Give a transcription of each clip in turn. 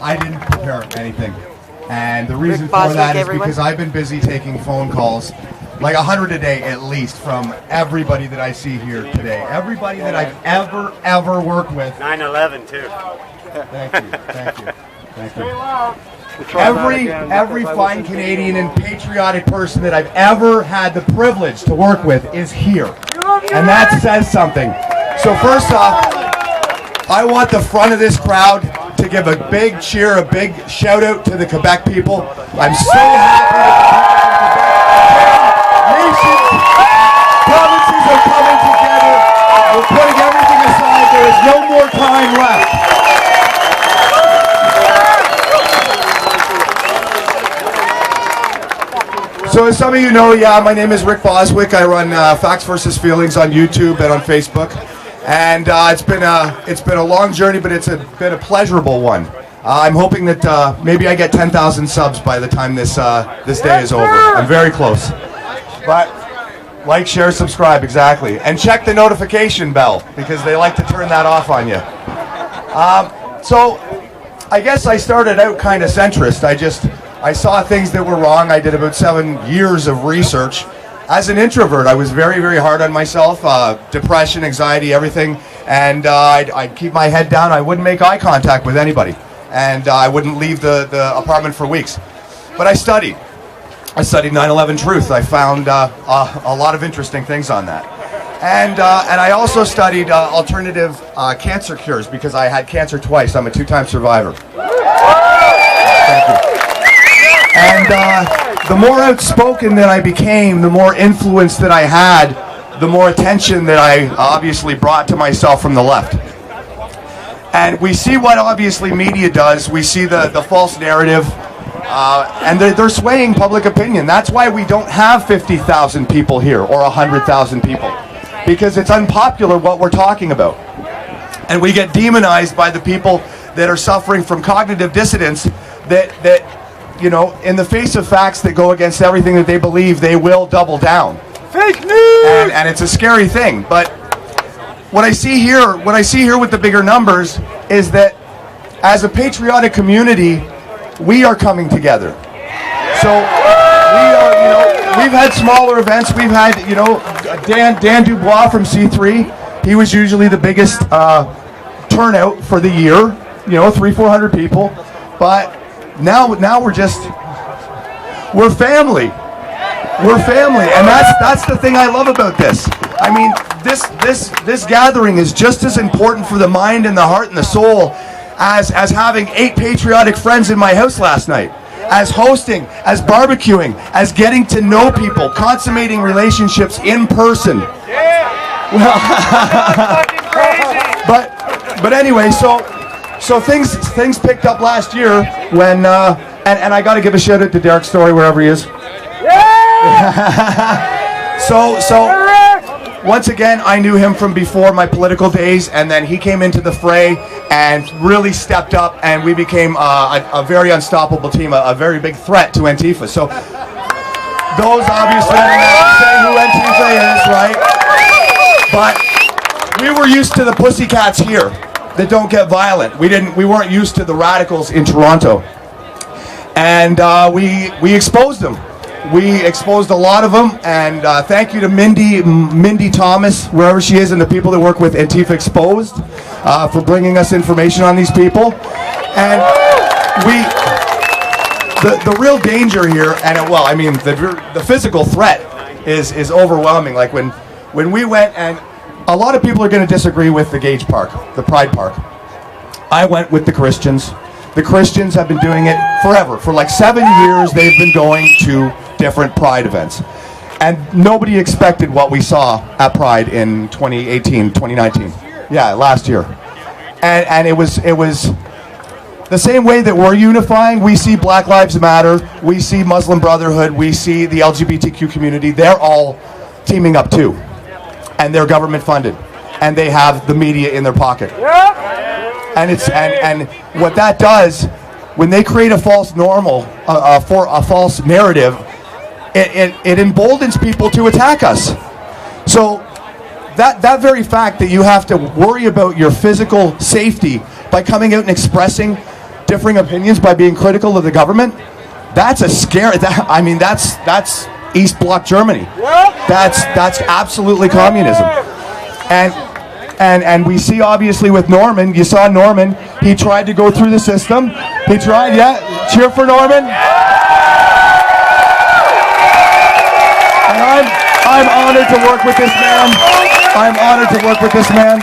I didn't prepare anything. And the reason for that is because I've been busy taking phone calls, like 100 a day at least, from everybody that I see here today. Everybody that I've ever worked with. 9/11 too. Thank you. Every fine Canadian and patriotic person that I've ever had the privilege to work with is here. And that says something. So first off, I want the front of this crowd to give a big cheer, a big shout out to the Quebec people. I'm so happy that nations, provinces are coming together. We're putting everything aside. There is no more time left. So as some of you know, my name is Rick Boswick. I run Facts versus Feelings on YouTube and on Facebook. And it's been a long journey, but it's been a pleasurable one. I'm hoping that maybe I get 10,000 subs by the time this day is over. I'm very close. But like, share, subscribe, exactly, and check the notification bell because they like to turn that off on you. So I guess I started out kind of centrist. I saw things that were wrong. I did about 7 years of research. As an introvert, I was very, very hard on myself, depression, anxiety, everything, and I'd keep my head down. I wouldn't make eye contact with anybody, and I wouldn't leave the apartment for weeks. But I studied 9/11 truth. I found a lot of interesting things on that. And I also studied alternative cancer cures because I had cancer twice. I'm a 2-time survivor. Thank you. And the more outspoken that I became, the more influence that I had, the more attention that I obviously brought to myself from the left. And we see what obviously media does. We see the false narrative, and they're swaying public opinion. That's why we don't have 50,000 people here or 100,000 people, because it's unpopular what we're talking about. And we get demonized by the people that are suffering from cognitive dissonance that you know, in the face of facts that go against everything that they believe, they will double down. Fake news! And it's a scary thing. But what I see here with the bigger numbers is that as a patriotic community, we are coming together. So we've had smaller events. We've had, Dan Dubois from C3. He was usually the biggest turnout for the year, 300-400 people. But now we're family. We're family, and that's the thing I love about this. I mean, this gathering is just as important for the mind and the heart and the soul as having 8 patriotic friends in my house last night, as hosting, as barbecuing, as getting to know people, consummating relationships in person. Well, but anyway, so things picked up last year when and I got to give a shout out to Derek Story wherever he is. So once again, I knew him from before my political days, and then he came into the fray and really stepped up, and we became a very unstoppable team, a very big threat to Antifa. So those obviously say who Antifa is, right? But we were used to the pussycats here that don't get violent. We weren't used to the radicals in Toronto, and we exposed them. We exposed a lot of them, and thank you to Mindy Thomas, wherever she is, and the people that work with Antifa Exposed for bringing us information on these people. And the real danger here, and the physical threat is overwhelming. Like when we went, and a lot of people are going to disagree with the Gage Park, the Pride Park. I went with the Christians. The Christians have been doing it forever. For like 7 years, they've been going to different Pride events. And nobody expected what we saw at Pride in 2018, 2019. Yeah, last year. And it was the same way that we're unifying. We see Black Lives Matter, we see Muslim Brotherhood, we see the LGBTQ community. They're all teaming up too. And they're government funded. And they have the media in their pocket. And and what that does, when they create a false normal, for a false narrative, it emboldens people to attack us. So that very fact that you have to worry about your physical safety by coming out and expressing differing opinions by being critical of the government, that's a scary. That's East Bloc Germany. That's absolutely communism. And we see obviously with Norman. You saw Norman. He tried to go through the system. He tried. Yeah, cheer for Norman. And I'm honored to work with this man. I'm honored to work with this man.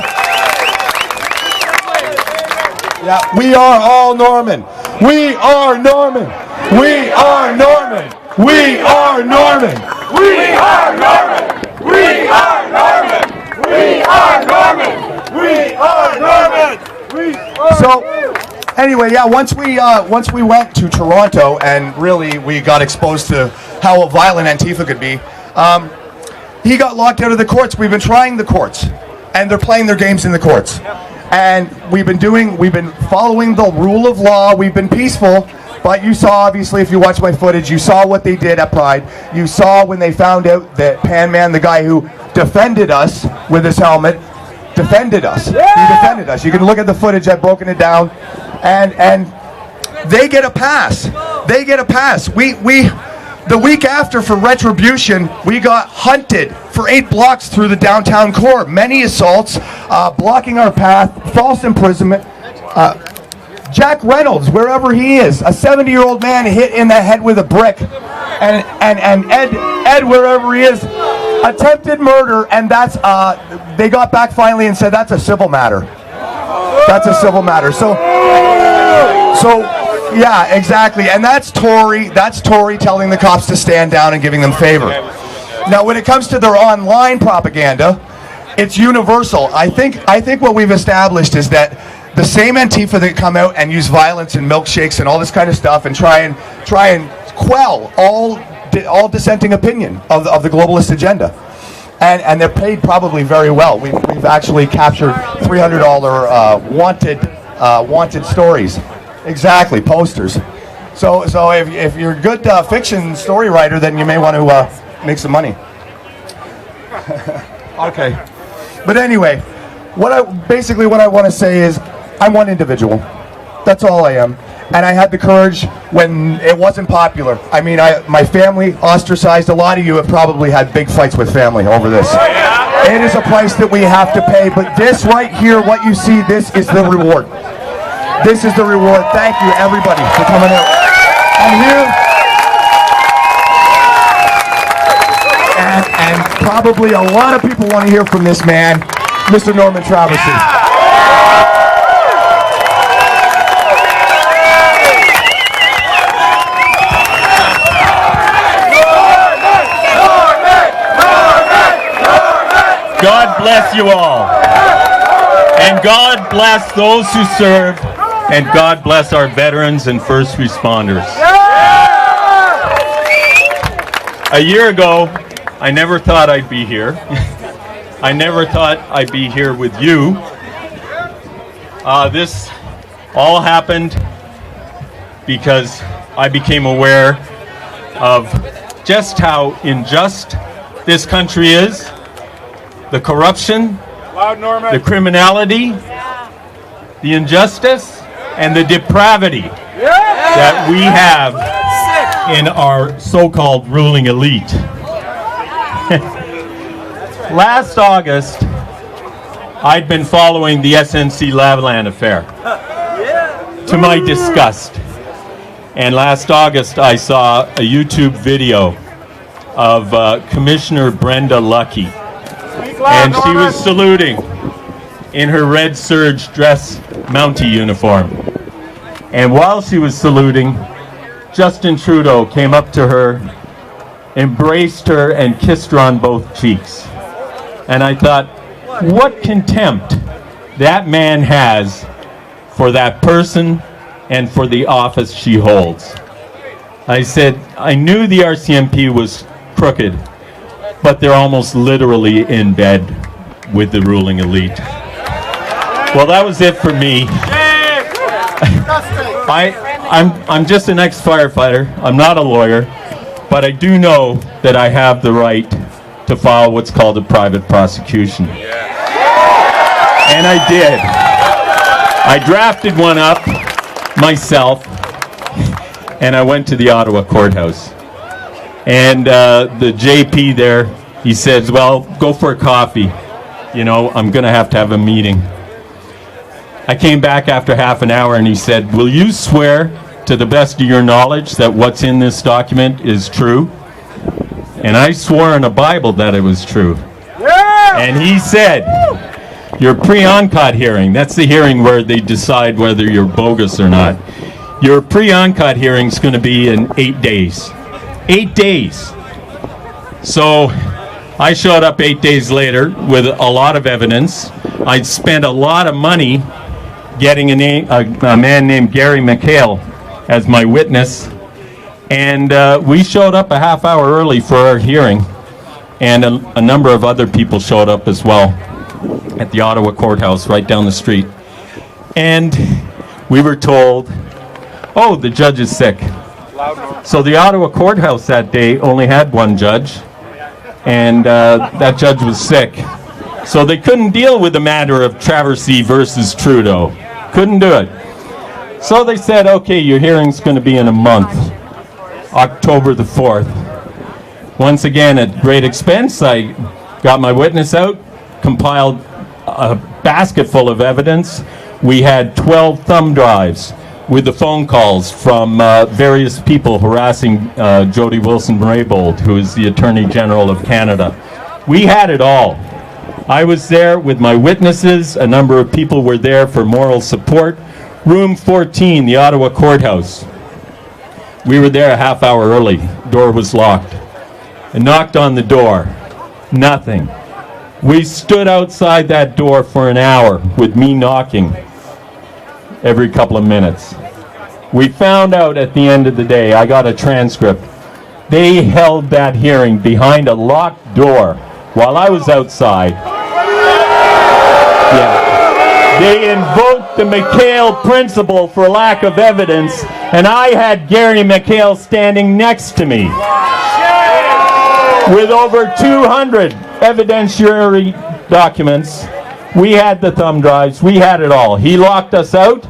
Yeah, we are all Norman. We are Norman. We are Norman. We are Norman. We are Norman. We are Norman. We are Norman. We are Norman. So, anyway, yeah. Once we went to Toronto and really we got exposed to how violent Antifa could be, he got locked out of the courts. We've been trying the courts, and they're playing their games in the courts. And we've been following the rule of law. We've been peaceful. But you saw, obviously, if you watch my footage, you saw what they did at Pride. You saw when they found out that Pan Man, the guy who defended us with his helmet, defended us. Yeah! He defended us. You can look at the footage. I've broken it down. And they get a pass. They get a pass. The week after, for retribution, we got hunted for 8 blocks through the downtown core. Many assaults, blocking our path, false imprisonment. Jack Reynolds, wherever he is, a 70-year-old man hit in the head with a brick. And Ed, wherever he is, attempted murder, and that's, they got back finally and said that's a civil matter. That's a civil matter. So yeah, exactly. And that's Tory telling the cops to stand down and giving them favor. Now, when it comes to their online propaganda, it's universal. I think what we've established is that the same Antifa that come out and use violence and milkshakes and all this kind of stuff and try and quell all dissenting opinion of the globalist agenda, and they're paid probably very well. We've actually captured $300 wanted stories, exactly, posters. So if you're a good fiction story writer, then you may want to make some money. Okay, but anyway, what I want to say is, I'm one individual. That's all I am. And I had the courage when it wasn't popular. I mean, my family ostracized. A lot of you have probably had big fights with family over this. It is a price that we have to pay. But this right here, what you see, this is the reward. This is the reward. Thank you, everybody, for coming out. I'm here. And probably a lot of people want to hear from this man, Mr. Norman Traversy. God bless you all. And God bless those who served. And God bless our veterans and first responders. A year ago, I never thought I'd be here. I never thought I'd be here with you. This all happened because I became aware of just how unjust this country is. The corruption, the criminality, the injustice, and the depravity that we have in our so-called ruling elite. Last August, I'd been following the SNC Lavalin affair, to my disgust. And last August, I saw a YouTube video of Commissioner Brenda Lucki. And she was saluting in her red serge dress Mountie uniform. And while she was saluting, Justin Trudeau came up to her, embraced her, and kissed her on both cheeks. And I thought, what contempt that man has for that person and for the office she holds. I said, I knew the RCMP was crooked, but they're almost literally in bed with the ruling elite. Well, that was it for me. I'm just an ex-firefighter. I'm not a lawyer, but I do know that I have the right to file what's called a private prosecution. And I did. I drafted one up, myself, and I went to the Ottawa courthouse. And the JP there, he says, well, go for a coffee. You know, I'm going to have a meeting. I came back after half an hour and he said, will you swear to the best of your knowledge that what's in this document is true? And I swore in a Bible that it was true. Yeah! And he said, your pre-uncut hearing, that's the hearing where they decide whether you're bogus or not. Your pre-uncut hearing is going to be in 8 days. 8 days. So I showed up 8 days later with a lot of evidence. I'd spent a lot of money getting a man named Gary McHale as my witness. And we showed up a half hour early for our hearing. And a number of other people showed up as well at the Ottawa courthouse right down the street. And we were told, oh, the judge is sick. So the Ottawa courthouse that day only had one judge. And that judge was sick. So they couldn't deal with the matter of Traversy versus Trudeau. Couldn't do it. So they said, okay, your hearing's going to be in a month, October the 4th. Once again, at great expense, I got my witness out, compiled a basket full of evidence. We had 12 thumb drives with the phone calls from various people harassing Jody Wilson-Raybould, who is the Attorney General of Canada. We had it all. I was there with my witnesses. A number of people were there for moral support. Room 14, the Ottawa courthouse. We were there a half hour early. Door was locked. I knocked on the door. Nothing. We stood outside that door for an hour with me knocking every couple of minutes. We found out at the end of the day, I got a transcript, they held that hearing behind a locked door while I was outside. Yeah. They invoked the McHale principle for lack of evidence, and I had Gary McHale standing next to me with over 200 evidentiary documents. We had the thumb drives. We had it all. He locked us out.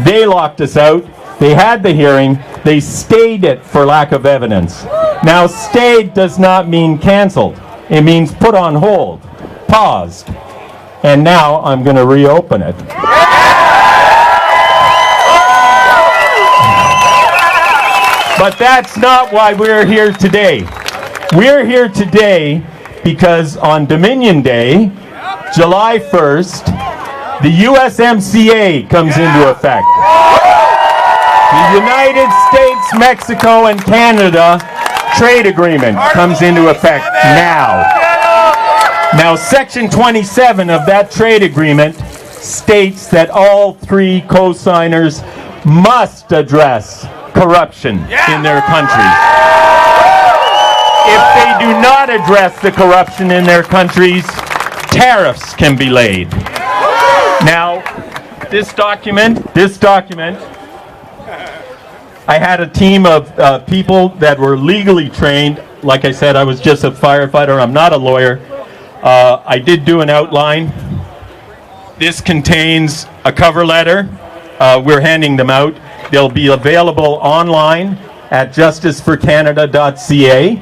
They locked us out. They had the hearing. They stayed it for lack of evidence. Now, stayed does not mean canceled. It means put on hold, paused. And now I'm going to reopen it. But that's not why we're here today. We're here today because on Dominion Day, July 1st, the USMCA comes into effect. The United States, Mexico, and Canada trade agreement comes into effect now. Now, Section 27 of that trade agreement states that all three co-signers must address corruption in their countries. If they do not address the corruption in their countries, tariffs can be laid. Now, this document, I had a team of people that were legally trained. Like I said, I was just a firefighter. I'm not a lawyer. I did do an outline. This contains a cover letter. We're handing them out. They'll be available online at justiceforcanada.ca.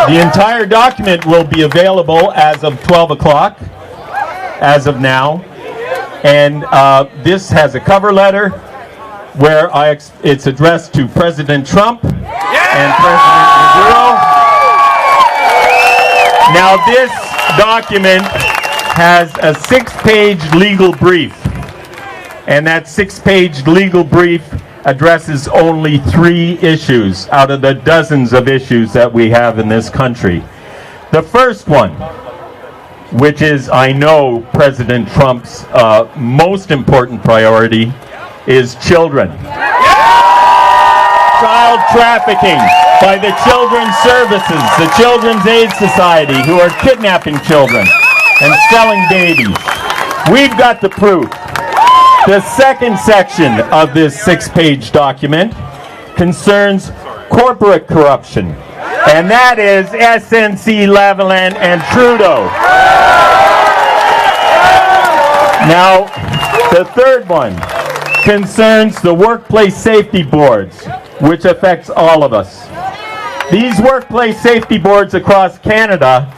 The entire document will be available as of 12 o'clock, as of now. And this has a cover letter where it's addressed to President Trump and President Maduro. Now, this document has a 6-page legal brief, and that 6-page legal brief addresses only 3 issues out of the dozens of issues that we have in this country. The first one, which is, I know, President Trump's most important priority, is children. Child trafficking by the Children's Services, the Children's Aid Society, who are kidnapping children and selling babies. We've got the proof. The second section of this 6-page document concerns corporate corruption, and that is SNC Lavalin and Trudeau. Now, the third one concerns the workplace safety boards, which affects all of us. These workplace safety boards across Canada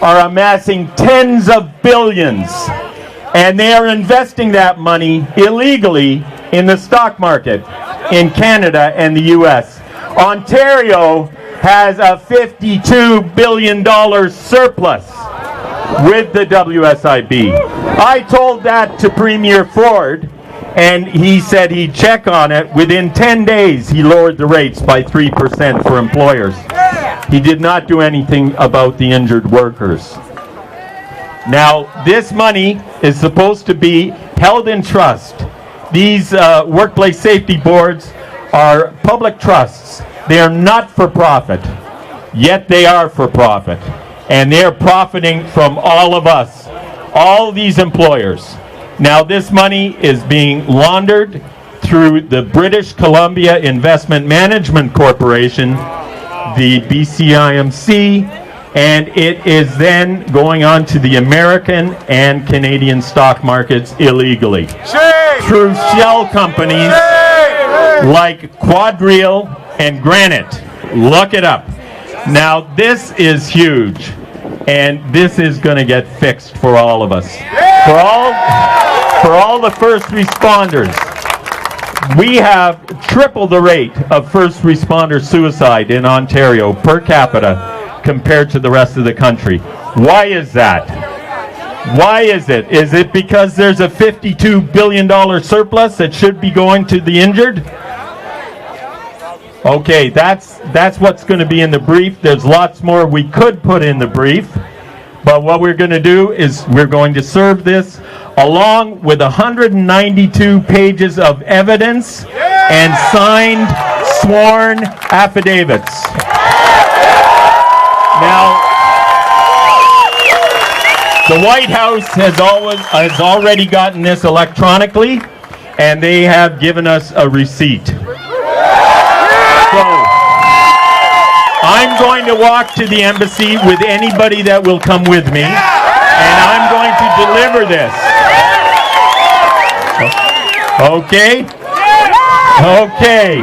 are amassing tens of billions, and they are investing that money illegally in the stock market in Canada and the US. Ontario has a $52 billion surplus with the WSIB. I told that to Premier Ford, and he said he'd check on it. Within 10 days, he lowered the rates by 3% for employers. He did not do anything about the injured workers. Now, this money is supposed to be held in trust. These workplace safety boards are public trusts. They are not for profit, yet they are for profit. And they're profiting from all of us, all these employers. Now, this money is being laundered through the British Columbia Investment Management Corporation, the BCIMC, and it is then going on to the American and Canadian stock markets illegally through shell companies like Quadrille and Granite. Look it up. Now, this is huge, and this is going to get fixed for all of us. For all the first responders, we have triple the rate of first responder suicide in Ontario per capita compared to the rest of the country. Why is that? Why is it? Is it because there's a $52 billion surplus that should be going to the injured? Okay, that's what's going to be in the brief. There's lots more we could put in the brief, but what we're going to do is we're going to serve this along with 192 pages of evidence and signed sworn affidavits. Now, the White House has already gotten this electronically, and they have given us a receipt. So, I'm going to walk to the embassy with anybody that will come with me, and I'm going to deliver this. Okay? Okay.